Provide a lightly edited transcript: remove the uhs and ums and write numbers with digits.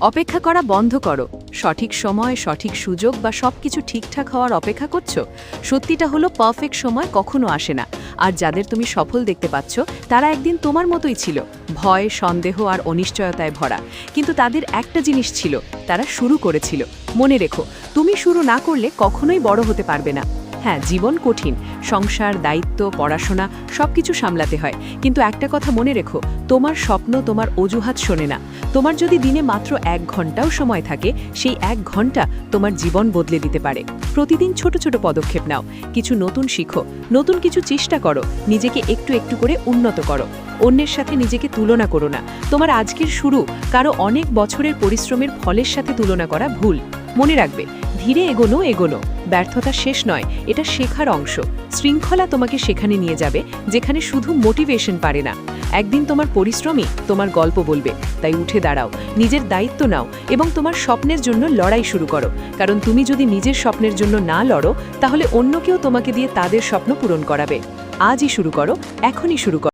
অপেক্ষা করা বন্ধ করো। সঠিক সময়, সঠিক সুযোগ বা সবকিছু ঠিকঠাক হওয়ার অপেক্ষা করছো। সত্যিটা হলো পারফেক্ট সময় কখনো আসে না। আর যাদের তুমি সফল দেখতে পাচ্ছ তারা একদিন তোমার মতোই ছিল, ভয়, সন্দেহ আর অনিশ্চয়তায় ভরা। কিন্তু তাদের একটা জিনিস ছিল, তারা শুরু করেছিল। মনে রেখো, তুমি শুরু না করলে কখনোই বড় হতে পারবে না। হ্যাঁ, জীবন কঠিন, সংসার, দায়িত্ব, পড়াশোনা সবকিছু সামলাতে হয়। কিন্তু একটা কথা মনে রেখো, তোমার স্বপ্ন তোমার অজুহাত শোনে না। তোমার যদি দিনে মাত্র 1 ঘন্টাও সময় থাকে, সেই 1 ঘন্টা তোমার জীবন বদলে দিতে পারে। প্রতিদিন ছোট ছোট পদক্ষেপ নাও, কিছু নতুন শিখো, নতুন কিছু চেষ্টা করো, নিজেকে একটু একটু করে উন্নত করো। অন্যের সাথে নিজেকে তুলনা করো না। তোমার আজকের শুরু কারো অনেক বছরের পরিশ্রমের ফলের সাথে তুলনা করা ভুল। মনে রাখবে, ধীরে এগোনো। ব্যর্থতা শেষ নয়, এটা শেখার অংশ। শৃঙ্খলা তোমাকে সেখানে নিয়ে যাবে যেখানে শুধু মোটিভেশন পারে না। একদিন তোমার পরিশ্রমই তোমার গল্প বলবে। তাই উঠে দাঁড়াও, নিজের দায়িত্ব নাও এবং তোমার স্বপ্নের জন্য লড়াই শুরু করো। কারণ তুমি যদি নিজের স্বপ্নের জন্য না লড়ো, তাহলে অন্য কেউ তোমাকে দিয়ে তাদের স্বপ্ন পূরণ করাবে। আজই শুরু করো, এখনই শুরু করো।